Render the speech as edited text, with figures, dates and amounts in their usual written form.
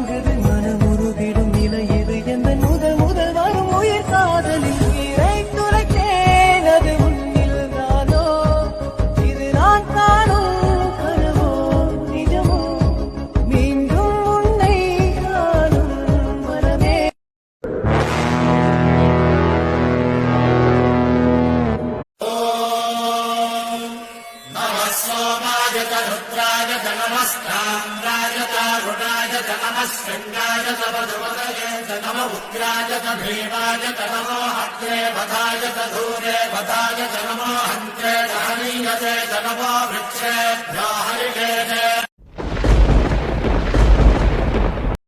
மயங்குது மனமுருகிடும் நிலை இது எந்த முதல் முதல் வரும் உயிர் காதலில் உயிரை துளைத்தேன் அது உன்னில் தானோ இது நான் காணும் கனவோ நிஜமோ மீண்டும் உன்னை காணும் மனமே रुद्राय च नमस्ताम्राय तारुणाय च नमः शृङ्गाय च वधुवदये च नम उग्राय च भीमाय च नमो हत्रे वधाय च धूरे वधाय च नमो हन्त्रे च हनीयते च नमो वृक्षेभ्यो हरिषे